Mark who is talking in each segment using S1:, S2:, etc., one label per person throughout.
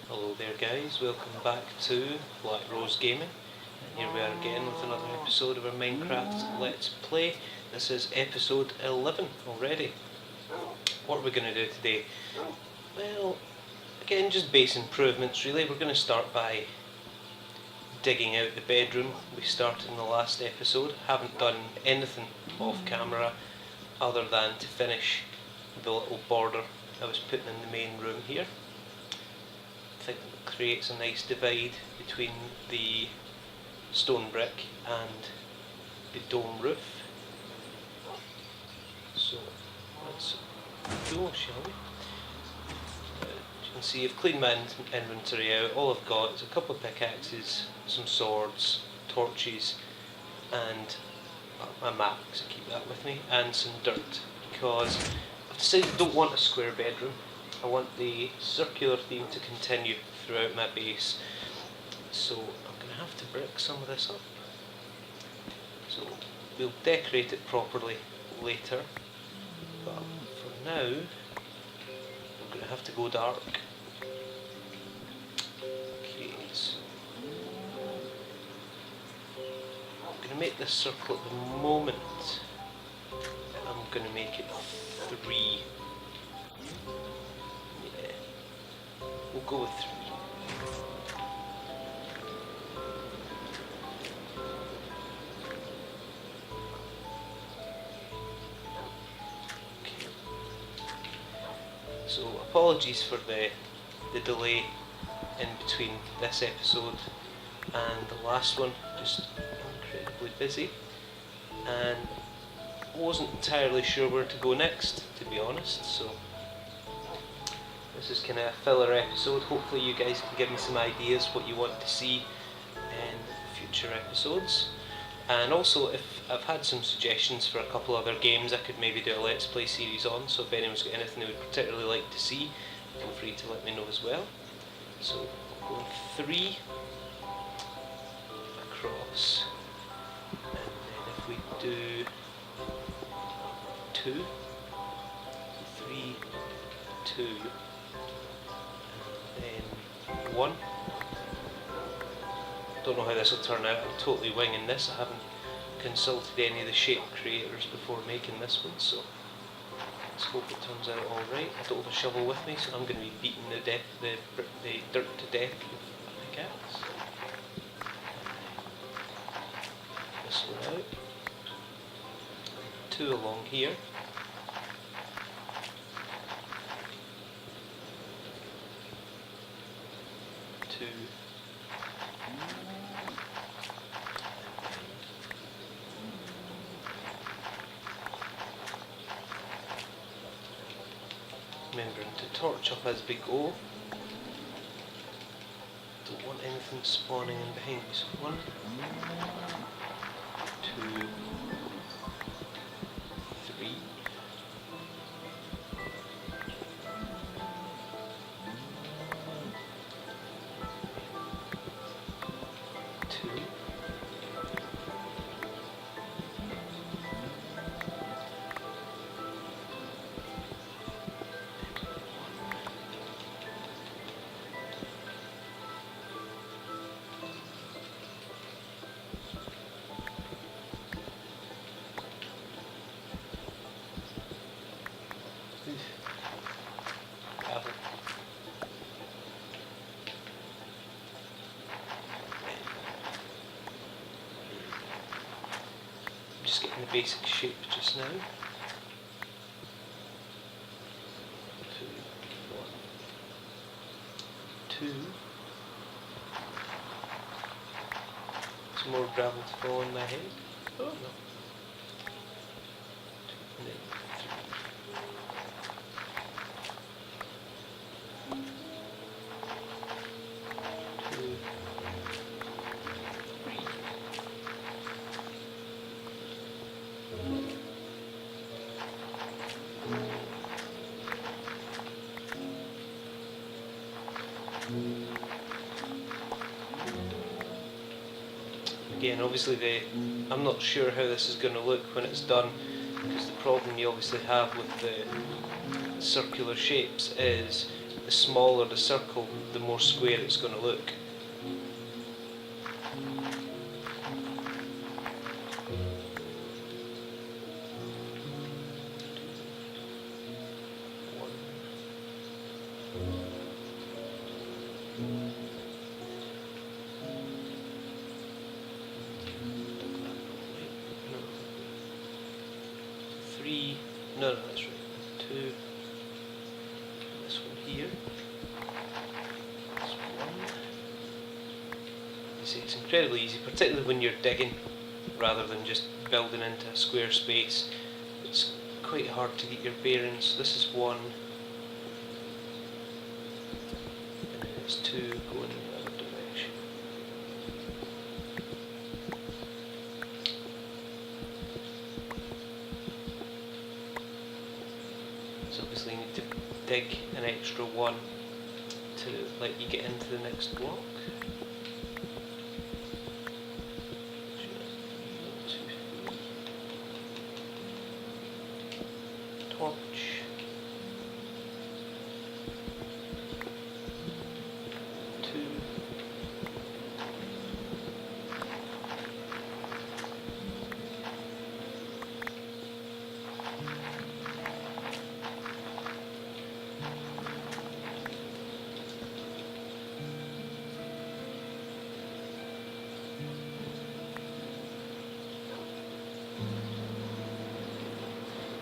S1: Hello there guys, welcome back to Black Rose Gaming. And here we are again with another episode of our Minecraft Let's Play. This is episode 11 already. What are we going to do today? Well, again, just base improvements really. We're going to start by digging out the bedroom we started in the last episode. Haven't done anything off camera other than to finish the little border I was putting in the main room here. I think it creates a nice divide between the stone brick and the dome roof. So let's go, shall we? As you can see, I've cleaned my inventory out. All I've got is a couple of pickaxes, some swords, torches, and my map, because I keep that with me, and some dirt, because I've decided I don't want a square bedroom. I want the circular theme to continue throughout my base, so I'm going to have to brick some of this up. So we'll decorate it properly later, but for now I'm going to have to go dark. Okay, so I'm going to make this circle at the moment. I'm going to make it 3. We'll go with 3. Okay. So apologies for the delay in between this episode and the last one. Just incredibly busy, and wasn't entirely sure where to go next, to be honest. So this is kind of a filler episode. Hopefully you guys can give me some ideas what you want to see in future episodes. And also, if I've had some suggestions for a couple other games I could maybe do a Let's Play series on, so if anyone's got anything they would particularly like to see, feel free to let me know as well. So we'll go 3 across, and then if we do 2, 3, 2, then 1. Don't know how this will turn out. I'm totally winging this. I haven't consulted any of the shape creators before making this one, so let's hope it turns out alright. I don't have a shovel with me, so I'm going to be beating the dirt to death with a pickaxe. This one out. 2 along here. 2. Remembering to torch up as we go. Don't want anything spawning in behind me. So 1, 2, 3. 2. Gravel. I'm just getting the basic shape just now. 2, 1, 2. Some more gravel to fall on my head. Oh no. 2, and then 3. 2. Again, obviously I'm not sure how this is going to look when it's done. because the problem you obviously have with the circular shapes is the smaller the circle, the more square it's going to look. No, that's right. 2. This one here. This one. You see, it's incredibly easy, particularly when you're digging rather than just building into a square space. It's quite hard to get your bearings. This is 1, and then it's 2 going in the other direction. So obviously you need to dig an extra 1 to let you get into the next block. Torch. 2.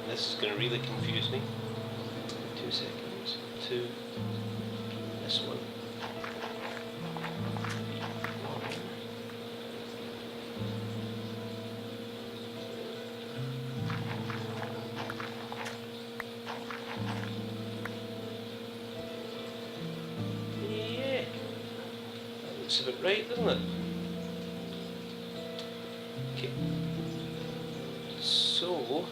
S1: This is going to really confuse me. 2 seconds. 2. This one. 1. Yeah. That looks about right, doesn't it? Okay. So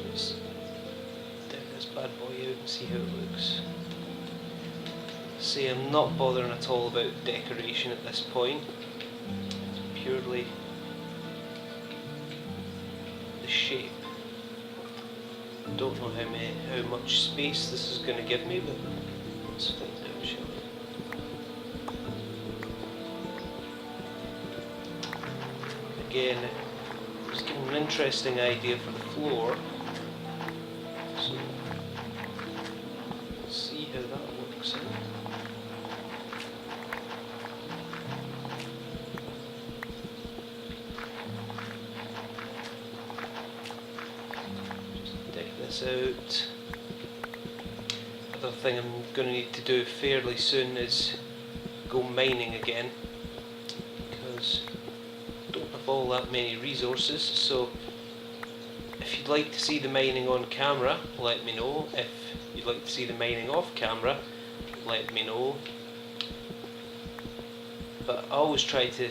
S1: let's dig this bad boy out and see how it looks. See, I'm not bothering at all about decoration at this point. It's purely the shape. Don't know how much space this is going to give me, but let's find out, shall we? Again, just giving an interesting idea for the floor. So, let's see how that works out. Just dig this out. Other thing I'm going to need to do fairly soon is go mining again, because I don't have all that many resources. So if you'd like to see the mining on camera, let me know. If you'd like to see the mining off camera, let me know. But I always try to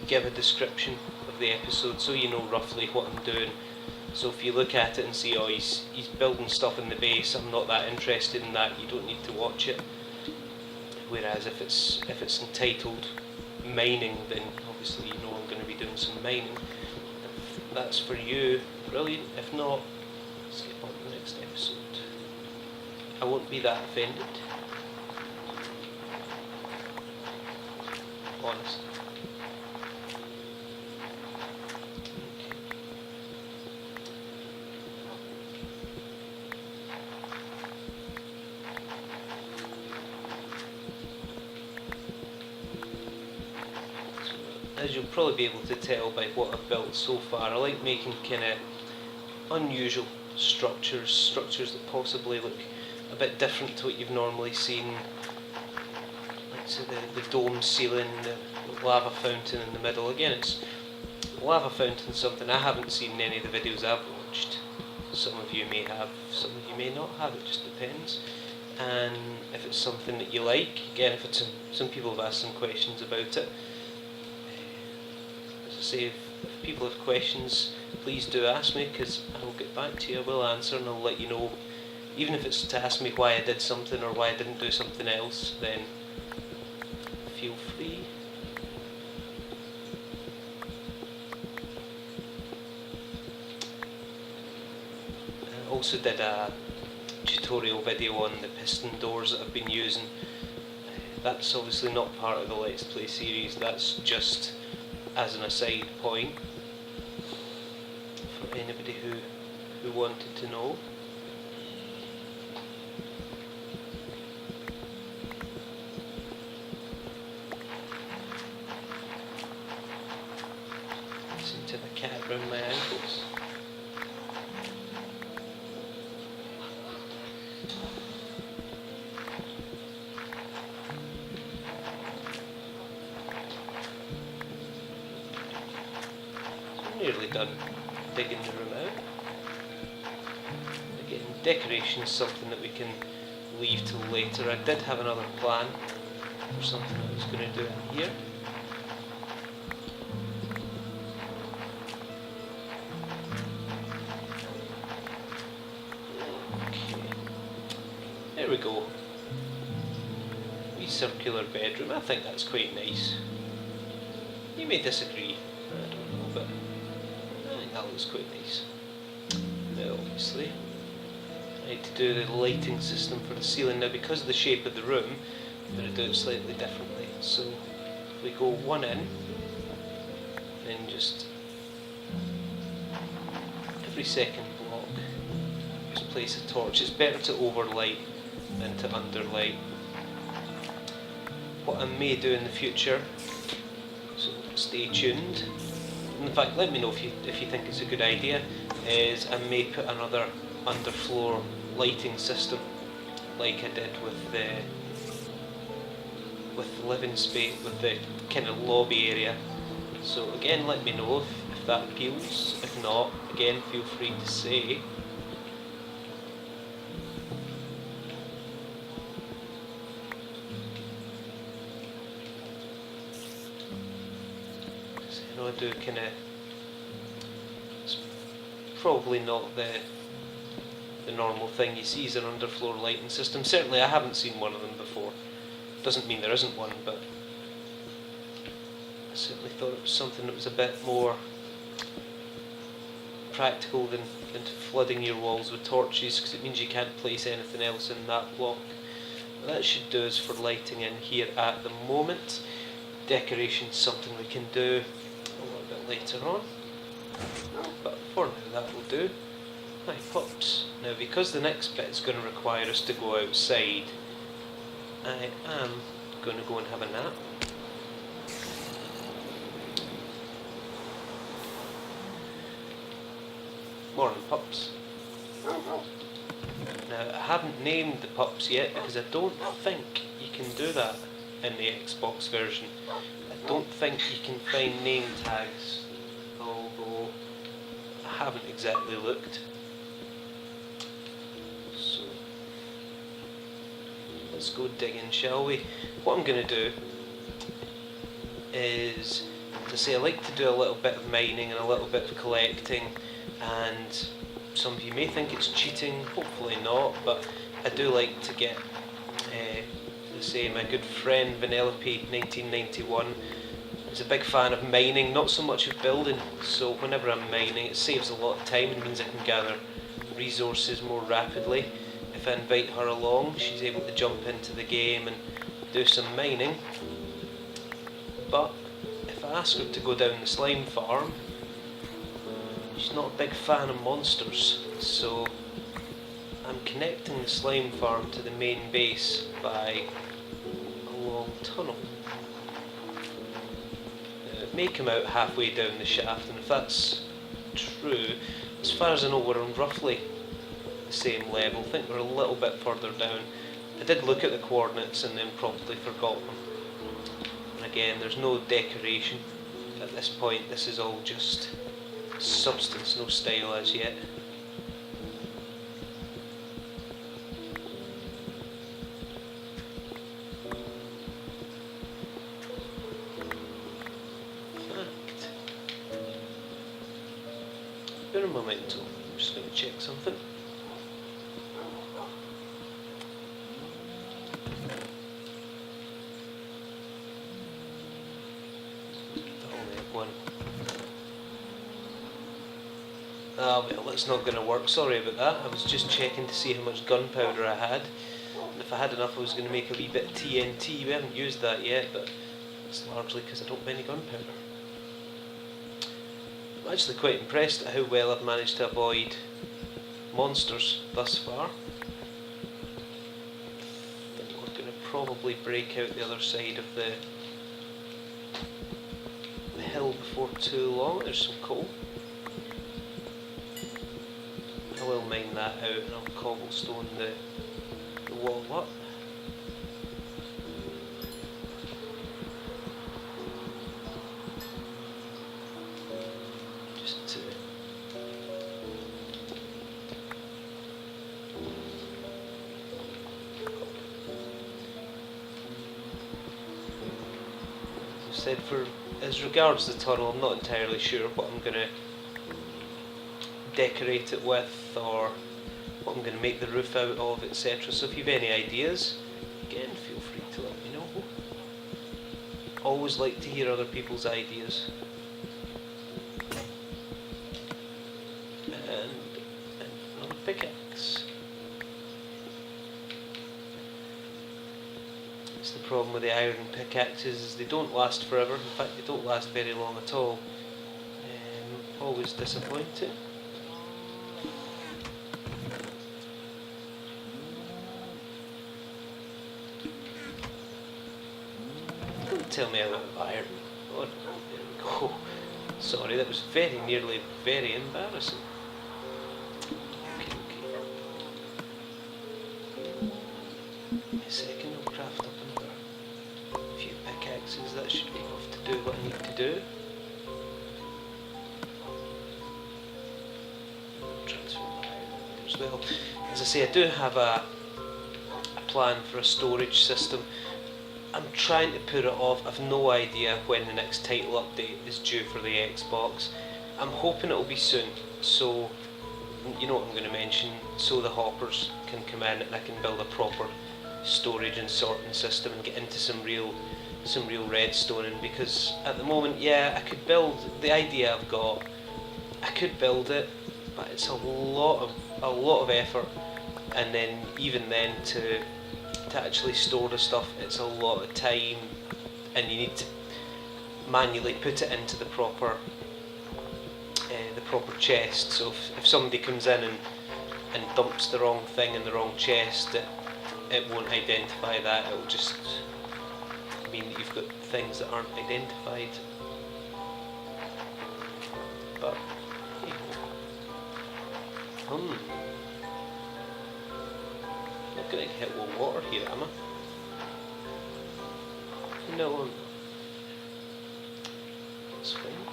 S1: give a description of the episode so you know roughly what I'm doing. So if you look at it and see, oh, he's building stuff in the base, I'm not that interested in that, you don't need to watch it. Whereas if it's entitled mining, then obviously you know I'm going to be doing some mining. If that's for you, brilliant. If not, let's get on to the next episode. I won't be that offended. Honest. As you'll probably be able to tell by what I've built so far, I like making kind of unusual structures that possibly look a bit different to what you've normally seen. Like say the dome ceiling, the lava fountain in the middle. Again, it's lava fountain, something I haven't seen in any of the videos I've watched. Some of you may have, some of you may not have, it just depends. And if it's something that you like, again, if it's some people have asked some questions about it. Say if people have questions, please do ask me, because I will get back to you. I will answer, and I'll let you know, even if it's to ask me why I did something or why I didn't do something else, then feel free. Also did a tutorial video on the piston doors that I've been using. That's obviously not part of the Let's Play series, that's just as an aside point for anybody who wanted to know. Listen to the cat around my ankles. Nearly done digging the room out. Again, decoration is something that we can leave till later. I did have another plan for something I was going to do in here. Okay, there we go. Wee circular bedroom. I think that's quite nice. You may disagree. I don't know, but I think that looks quite nice. Now obviously I need to do the lighting system for the ceiling. Now because of the shape of the room, I'm going to do it slightly differently. So if we go one in, then just every second block just place a torch. It's better to overlight than to underlight. What I may do in the future, so stay tuned. In fact, let me know if you think it's a good idea, is I may put another underfloor lighting system like I did with the living space, with the kind of lobby area. So again, let me know if that appeals. If not, again, feel free to say. I do kind of, it's probably not the normal thing you see as an underfloor lighting system. Certainly I haven't seen one of them before. Doesn't mean there isn't one, but I certainly thought it was something that was a bit more practical than flooding your walls with torches, because it means you can't place anything else in that block. That should do us for lighting in here at the moment. Decoration's something we can do a little bit later on, but for now that will do. Hi pups. Now because the next bit is going to require us to go outside, I am going to go and have a nap. Morning pups. Now I haven't named the pups yet because I don't think you can do that in the Xbox version. I don't think you can find name tags, although I haven't exactly looked. So let's go digging, shall we? What I'm going to do is, as I say, I like to do a little bit of mining and a little bit of collecting, and some of you may think it's cheating, hopefully not, but I do like to get say my good friend Vanellope 1991 is a big fan of mining, not so much of building. So whenever I'm mining, it saves a lot of time and means I can gather resources more rapidly. If I invite her along, she's able to jump into the game and do some mining. But if I ask her to go down the slime farm, she's not a big fan of monsters, so I'm connecting the slime farm to the main base by a long tunnel. It may come out halfway down the shaft, and if that's true, as far as I know, we're on roughly the same level. I think we're a little bit further down. I did look at the coordinates and then promptly forgot them. And again, there's no decoration at this point. This is all just substance, no style as yet. Bit of momentum. I'm just going to check something. I only have one. Ah well, that's not going to work, sorry about that. I was just checking to see how much gunpowder I had. And if I had enough I was going to make a wee bit of TNT. We haven't used that yet, but it's largely because I don't have any gunpowder. I'm actually quite impressed at how well I've managed to avoid monsters thus far. I think we're going to probably break out the other side of the hill before too long. There's some coal. I will mine that out and I'll cobblestone the wall up. Just to as I said, as regards the tunnel, I'm not entirely sure what I'm going to decorate it with or what I'm going to make the roof out of, etc. So if you have any ideas, again, feel free to let me know. Always like to hear other people's ideas. And another pickaxe. It's the problem with the iron pickaxes, is they don't last forever. In fact, they don't last very long at all. Always disappointing. Don't tell me I don't have iron. Oh, there we go. Sorry, that was very nearly very embarrassing. Okay. A second, I'll craft up another few pickaxes. That should be enough to do what I need to do. Transfer my iron as well. As I say, I do have a plan for a storage system. I'm trying to put it off. I've no idea when the next title update is due for the Xbox. I'm hoping it'll be soon, so you know what I'm going to mention, so the hoppers can come in and I can build a proper storage and sorting system and get into some real redstoning, because at the moment, yeah, I could build the idea I've got, I could build it, but it's a lot of effort, and then even then to actually store the stuff, it's a lot of time, and you need to manually put it into the proper chest. So if somebody comes in and dumps the wrong thing in the wrong chest, it won't identify that. It will just mean that you've got things that aren't identified. But hey ho. Not going to hit with water here, am I? No, that's fine.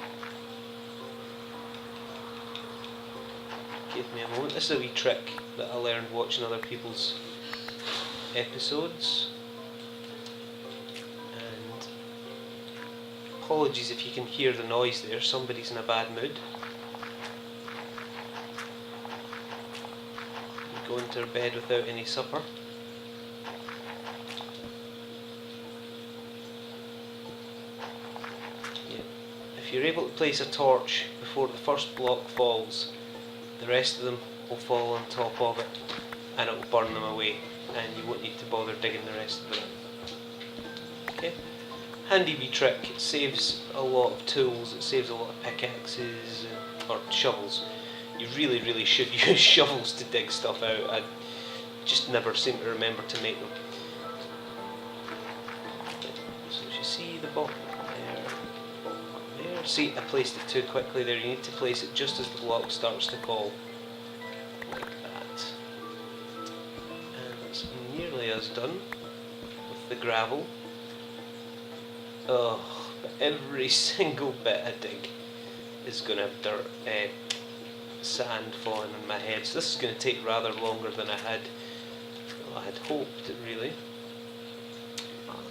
S1: Give me a moment. This is a wee trick that I learned watching other people's episodes. And apologies if you can hear the noise there, somebody's in a bad mood. Going to her bed without any supper. Yeah. If you're able to place a torch before the first block falls, the rest of them will fall on top of it and it will burn them away, and you won't need to bother digging the rest of it. Okay. Handy wee trick. It saves a lot of tools, it saves a lot of pickaxes or shovels. You really should use shovels to dig stuff out. I just never seem to remember to make them. So as you see the bottom there. See, I placed it too quickly there. You need to place it just as the block starts to fall. Like that. And that's nearly as done with the gravel. Oh, but every single bit I dig is going to have dirt, sand falling on my head, so this is going to take rather longer than I had hoped, really.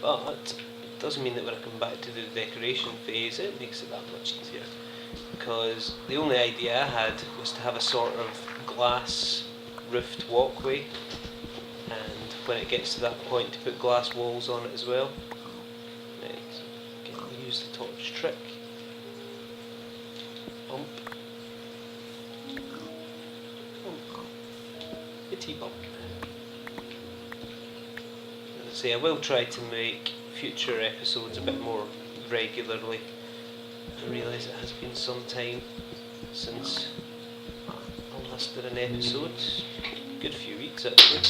S1: But it does mean that when I come back to the decoration phase, it makes it that much easier, because the only idea I had was to have a sort of glass roofed walkway, and when it gets to that point to put glass walls on it as well. Right, again, we'll use the torch trick. Bump. T-bump. As I say, I will try to make future episodes a bit more regularly. I realise it has been some time since I last did an episode. A good few weeks actually.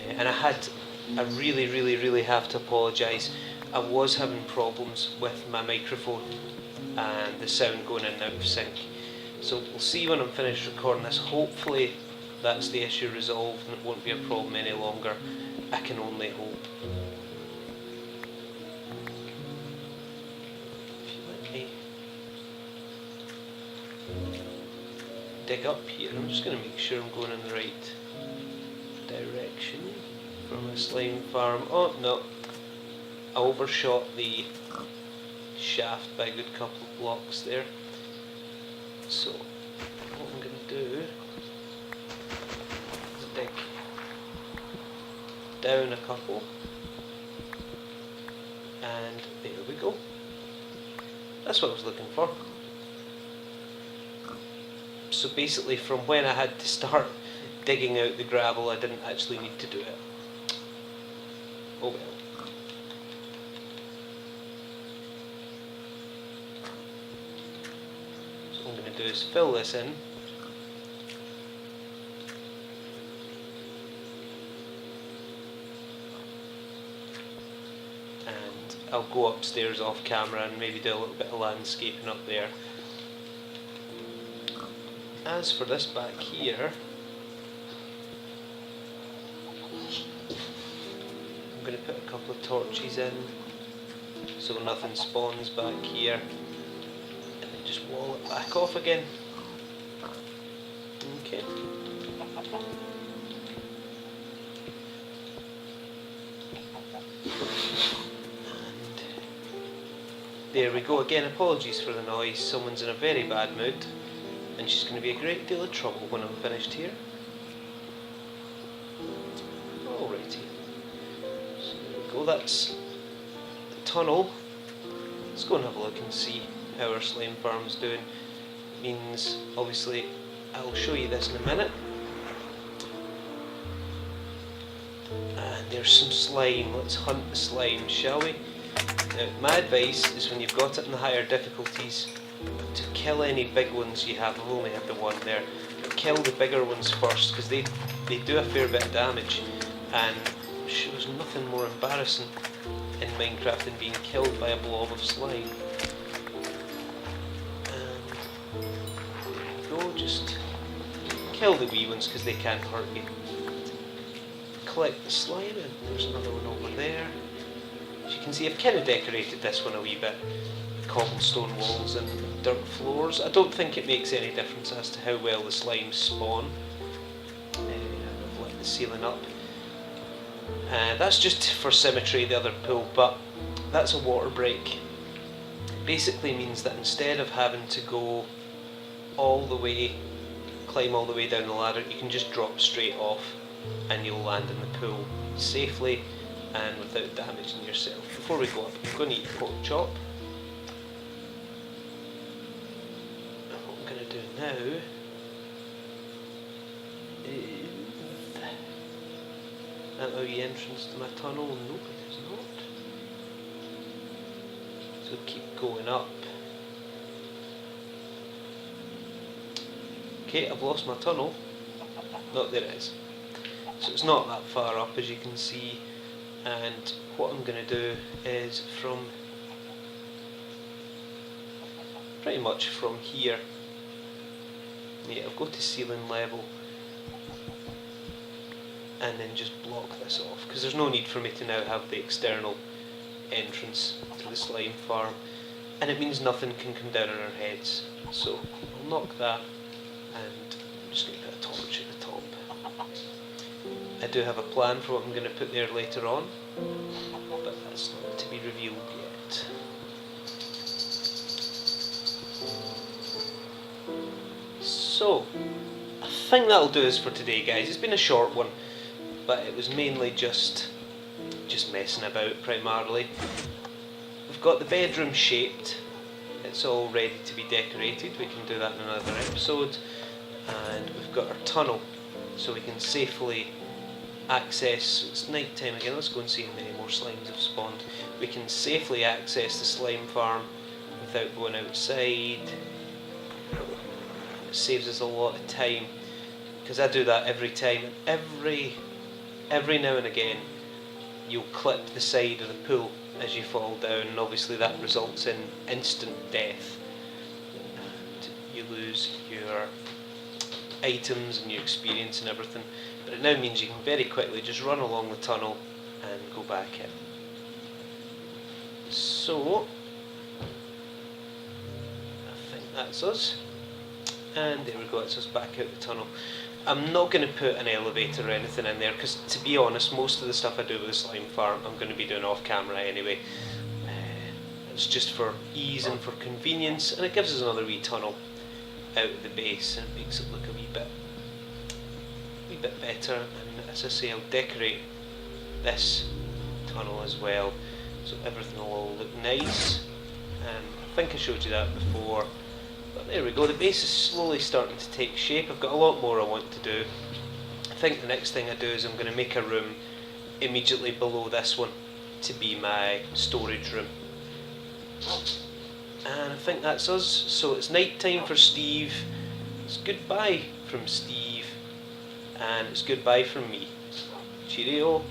S1: And I really have to apologise. I was having problems with my microphone and the sound going in and out of sync. So we'll see when I'm finished recording this. Hopefully that's the issue resolved and it won't be a problem any longer. I can only hope. If you let me dig up here, I'm just going to make sure I'm going in the right direction for my slime farm. Oh no, I overshot the shaft by a good couple of blocks there. So what I'm going to do is dig down a couple, and there we go. That's what I was looking for. So basically from when I had to start digging out the gravel, I didn't actually need to do it. Oh well. So what I'm going to do is fill this in. And I'll go upstairs off camera and maybe do a little bit of landscaping up there. As for this back here, I'm going to put a couple of torches in so nothing spawns back here, and then just wall it back off again. Okay. And there we go again. Apologies for the noise. Someone's in a very bad mood, and she's going to be a great deal of trouble when I'm finished here. Alrighty. So there we go, that's the tunnel. Let's go and have a look and see how our slime farm's doing. It means, obviously, I'll show you this in a minute. And there's some slime. Let's hunt the slime, shall we? Now, my advice is when you've got it in the higher difficulties, to kill any big ones you have. I've only had the one there. But kill the bigger ones first, because they do a fair bit of damage, and there's nothing more embarrassing in Minecraft than being killed by a blob of slime. And there we go, just kill the wee ones because they can't hurt you. Collect the slime, and there's another one over there. As you can see, I've kind of decorated this one a wee bit. Cobblestone walls and dirt floors. I don't think it makes any difference as to how well the slimes spawn. I've lit the ceiling up. That's just for symmetry, the other pool, but that's a water break. It basically means that instead of having to go all the way, climb all the way down the ladder, you can just drop straight off and you'll land in the pool safely and without damaging yourself. Before we go up, I'm going to eat pork chop. What I'm going to do now is that the entrance to my tunnel. Nope, it is not. So keep going up. Okay, I've lost my tunnel. No, there it is. So it's not that far up, as you can see. And what I'm going to do is pretty much from here, yeah, I'll go to ceiling level and then just block this off, because there's no need for me to now have the external entrance to the slime farm, and it means nothing can come down on our heads. So I'll knock that, and I'm just going to put a torch at the top. I do have a plan for what I'm going to put there later on, but that's not to be revealed yet. So, I think that'll do us for today, guys. It's been a short one, but it was mainly just messing about primarily. We've got the bedroom shaped. It's all ready to be decorated. We can do that in another episode. And we've got our tunnel so we can safely access. It's night time again. Let's go and see how many more slimes have spawned. We can safely access the slime farm without going outside. It saves us a lot of time, because I do that every time. Every now and again you'll clip the side of the pool as you fall down, and obviously that results in instant death, and you lose your items and your experience and everything. But it now means you can very quickly just run along the tunnel and go back in. So I think that's us, and there we go, it's us back out the tunnel. I'm not going to put an elevator or anything in there, because to be honest, most of the stuff I do with the slime farm I'm going to be doing off camera anyway. It's just for ease and for convenience, and it gives us another wee tunnel out of the base, and it makes it look a wee bit better. And as I say, I'll decorate this tunnel as well, so everything will all look nice. I think I showed you that before. But there we go, the base is slowly starting to take shape. I've got a lot more I want to do. I think the next thing I do is I'm going to make a room immediately below this one to be my storage room. And I think that's us. So it's night time for Steve. It's goodbye from Steve. And it's goodbye from me. Cheerio.